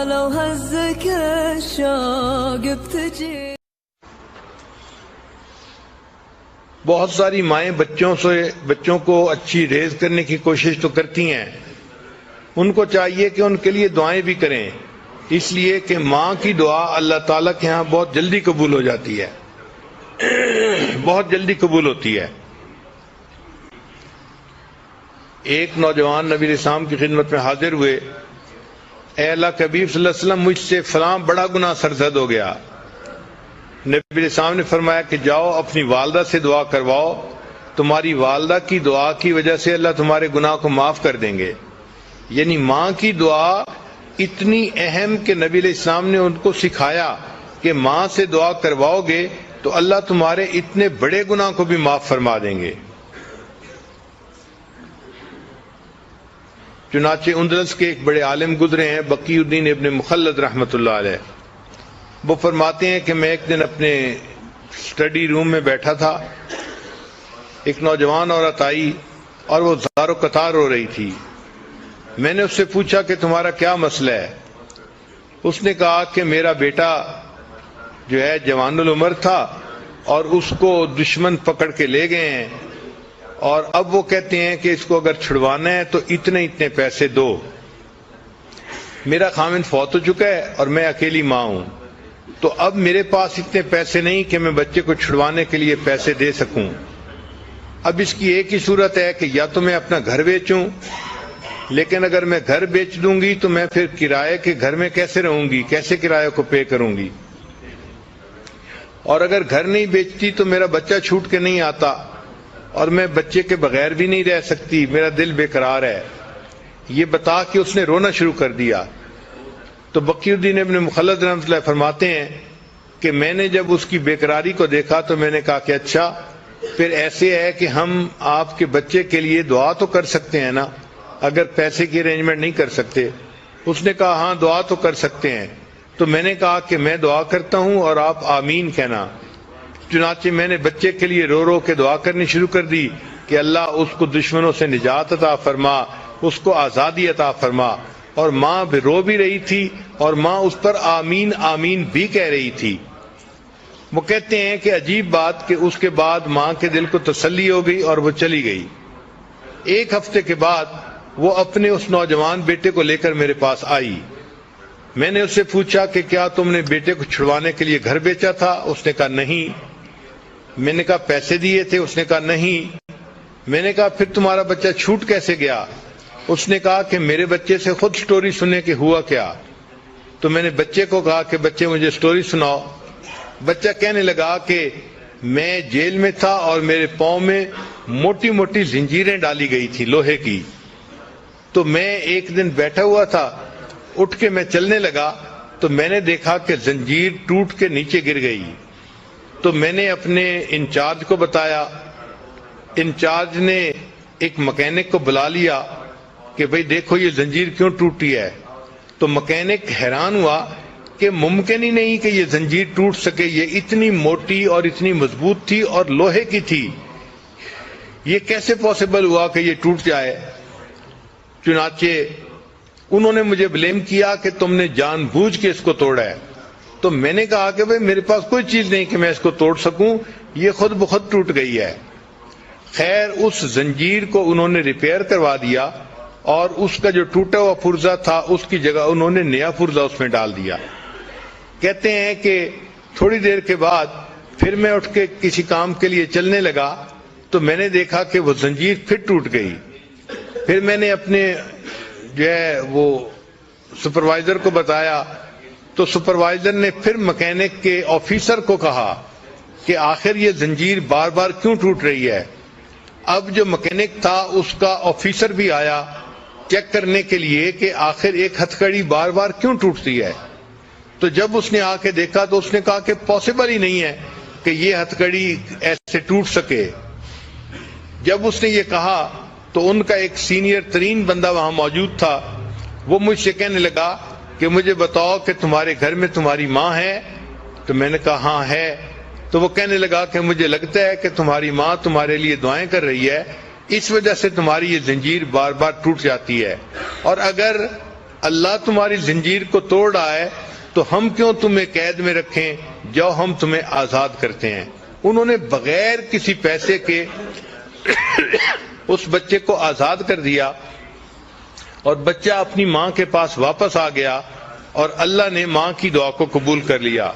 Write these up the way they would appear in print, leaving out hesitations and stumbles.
لو هزك الشوق بتجي. بہت ساری مائیں بچوں کو اچھی ریز کرنے کی کوشش تو کرتی ہیں، ان کو چاہیے کہ ان کے لیے دعائیں بھی کریں، اس لیے کہ ماں کی دعا اللہ تعالیٰ کے ہاں بہت جلدی قبول ہو جاتی ہے، بہت جلدی قبول ہوتی ہے۔ ایک نوجوان نبی علیہ السلام کی خدمت میں حاضر ہوئے، اے اللہ کے حبیب صلی اللہ علیہ وسلم، مجھ سے فلاں بڑا گناہ سرزد ہو گیا۔ نبی علیہ السلام نے فرمایا کہ جاؤ اپنی والدہ سے دعا کرواؤ، تمہاری والدہ کی دعا کی وجہ سے اللہ تمہارے گناہ کو معاف کر دیں گے۔ یعنی ماں کی دعا اتنی اہم کہ نبی علیہ السلام نے ان کو سکھایا کہ ماں سے دعا کرواؤ گے تو اللہ تمہارے اتنے بڑے گناہ کو بھی معاف فرما دیں گے۔ چنانچہ اندلس کے ایک بڑے عالم گزرے ہیں، بقی الدین ابن مخلد رحمۃ اللہ علیہ، وہ فرماتے ہیں کہ میں ایک دن اپنے اسٹڈی روم میں بیٹھا تھا، ایک نوجوان عورت آئی اور وہ زار و قطار رو رہی تھی۔ میں نے اس سے پوچھا کہ تمہارا کیا مسئلہ ہے؟ اس نے کہا کہ میرا بیٹا جو ہے جوان العمر تھا اور اس کو دشمن پکڑ کے لے گئے ہیں، اور اب وہ کہتے ہیں کہ اس کو اگر چھڑوانا ہے تو اتنے اتنے پیسے دو۔ میرا خاوند فوت ہو چکا ہے اور میں اکیلی ماں ہوں، تو اب میرے پاس اتنے پیسے نہیں کہ میں بچے کو چھڑوانے کے لیے پیسے دے سکوں۔ اب اس کی ایک ہی صورت ہے کہ یا تو میں اپنا گھر بیچوں، لیکن اگر میں گھر بیچ دوں گی تو میں پھر کرائے کے گھر میں کیسے رہوں گی، کیسے کرایہ کو پے کروں گی، اور اگر گھر نہیں بیچتی تو میرا بچہ چھوٹ کے نہیں آتا اور میں بچے کے بغیر بھی نہیں رہ سکتی، میرا دل بے قرار ہے۔ یہ بتا کہ اس نے رونا شروع کر دیا۔ تو بقی الدین ابن مخلد رحمۃ اللہ فرماتے ہیں کہ میں نے جب اس کی بے قراری کو دیکھا تو میں نے کہا کہ اچھا پھر ایسے ہے کہ ہم آپ کے بچے کے لیے دعا تو کر سکتے ہیں نا، اگر پیسے کی ارینجمنٹ نہیں کر سکتے۔ اس نے کہا ہاں دعا تو کر سکتے ہیں۔ تو میں نے کہا کہ میں دعا کرتا ہوں اور آپ آمین کہنا۔ چنانچہ میں نے بچے کے لیے رو رو کے دعا کرنی شروع کر دی کہ اللہ اس کو دشمنوں سے نجات عطا فرما، اس کو آزادی عطا فرما، اور ماں بھی رو بھی رہی تھی اور ماں اس پر آمین آمین بھی کہہ رہی تھی۔ وہ کہتے ہیں کہ عجیب بات کہ اس کے بعد ماں کے دل کو تسلی ہو گئی اور وہ چلی گئی۔ ایک ہفتے کے بعد وہ اپنے اس نوجوان بیٹے کو لے کر میرے پاس آئی۔ میں نے اس سے پوچھا کہ کیا تم نے بیٹے کو چھڑوانے کے لیے گھر بیچا تھا؟ اس نے کہا نہیں۔ میں نے کہا پیسے دیے تھے؟ اس نے کہا نہیں۔ میں نے کہا پھر تمہارا بچہ چھوٹ کیسے گیا؟ اس نے کہا کہ میرے بچے سے خود سٹوری سننے کے ہوا کیا۔ تو میں نے بچے کو کہا کہ بچے مجھے سٹوری سناؤ۔ بچہ کہنے لگا کہ میں جیل میں تھا اور میرے پاؤں میں موٹی موٹی زنجیریں ڈالی گئی تھی لوہے کی، تو میں ایک دن بیٹھا ہوا تھا، اٹھ کے میں چلنے لگا تو میں نے دیکھا کہ زنجیر ٹوٹ کے نیچے گر گئی۔ تو میں نے اپنے انچارج کو بتایا، انچارج نے ایک مکینک کو بلا لیا کہ بھئی دیکھو یہ زنجیر کیوں ٹوٹی ہے۔ تو مکینک حیران ہوا کہ ممکن ہی نہیں کہ یہ زنجیر ٹوٹ سکے، یہ اتنی موٹی اور اتنی مضبوط تھی اور لوہے کی تھی، یہ کیسے پاسبل ہوا کہ یہ ٹوٹ جائے۔ چنانچہ انہوں نے مجھے بلیم کیا کہ تم نے جان بوجھ کے اس کو توڑا ہے۔ تو میں نے کہا کہ بھئی میرے پاس کوئی چیز نہیں کہ میں اس کو توڑ سکوں، یہ خود بخود ٹوٹ گئی ہے۔ خیر اس زنجیر کو انہوں نے ریپیئر کروا دیا اور اس کا جو ٹوٹا ہوا پرزہ تھا اس کی جگہ انہوں نے نیا پرزہ اس میں ڈال دیا۔ کہتے ہیں کہ تھوڑی دیر کے بعد پھر میں اٹھ کے کسی کام کے لیے چلنے لگا تو میں نے دیکھا کہ وہ زنجیر پھر ٹوٹ گئی۔ پھر میں نے اپنے جو ہے وہ سپروائزر کو بتایا تو سپروائزر نے پھر مکینک کے آفیسر کو کہا کہ آخر یہ زنجیر بار بار کیوں ٹوٹ رہی ہے۔ اب جو مکینک تھا اس کا آفیسر بھی آیا چیک کرنے کے لیے کہ آخر ایک ہتھکڑی بار بار کیوں ٹوٹتی ہے۔ تو جب اس نے آ کے دیکھا تو اس نے کہا کہ پاسبل ہی نہیں ہے کہ یہ ہتھکڑی ایسے ٹوٹ سکے۔ جب اس نے یہ کہا تو ان کا ایک سینئر ترین بندہ وہاں موجود تھا، وہ مجھ سے کہنے لگا کہ مجھے بتاؤ کہ تمہارے گھر میں تمہاری ماں ہے؟ تو میں نے کہا ہاں ہے۔ تو وہ کہنے لگا کہ مجھے لگتا ہے کہ تمہاری ماں تمہارے لیے دعائیں کر رہی ہے، اس وجہ سے تمہاری یہ زنجیر بار بار ٹوٹ جاتی ہے، اور اگر اللہ تمہاری زنجیر کو توڑ رہا ہے تو ہم کیوں تمہیں قید میں رکھیں، جو ہم تمہیں آزاد کرتے ہیں۔ انہوں نے بغیر کسی پیسے کے اس بچے کو آزاد کر دیا اور بچہ اپنی ماں کے پاس واپس آ گیا اور اللہ نے ماں کی دعا کو قبول کر لیا۔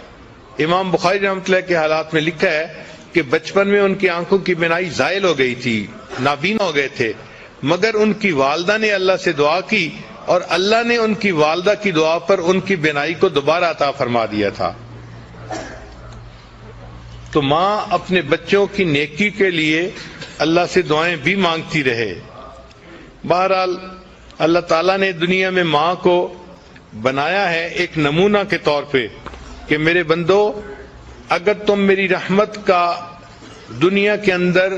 امام بخاری رحمۃ اللہ کے حالات میں لکھا ہے کہ بچپن میں ان کی آنکھوں کی بینائی زائل ہو گئی تھی، نابینا ہو گئے تھے، مگر ان کی والدہ نے اللہ سے دعا کی اور اللہ نے ان کی والدہ کی دعا پر ان کی بینائی کو دوبارہ عطا فرما دیا تھا۔ تو ماں اپنے بچوں کی نیکی کے لیے اللہ سے دعائیں بھی مانگتی رہے۔ بہرحال اللہ تعالیٰ نے دنیا میں ماں کو بنایا ہے ایک نمونہ کے طور پہ کہ میرے بندو، اگر تم میری رحمت کا دنیا کے اندر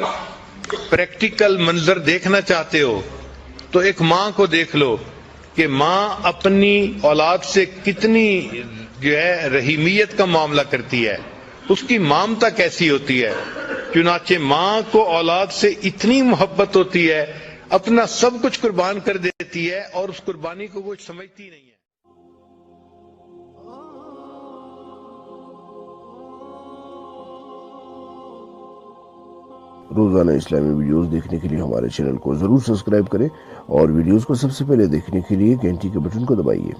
پریکٹیکل منظر دیکھنا چاہتے ہو تو ایک ماں کو دیکھ لو کہ ماں اپنی اولاد سے کتنی رحیمیت کا معاملہ کرتی ہے، اس کی مامتا کیسی ہوتی ہے۔ چنانچہ ماں کو اولاد سے اتنی محبت ہوتی ہے، اپنا سب کچھ قربان کر دیتی ہے اور اس قربانی کو کچھ سمجھتی نہیں ہے۔ روزانہ اسلامی ویڈیوز دیکھنے کے لیے ہمارے چینل کو ضرور سبسکرائب کریں اور ویڈیوز کو سب سے پہلے دیکھنے کے لیے گھنٹی کے بٹن کو دبائیے۔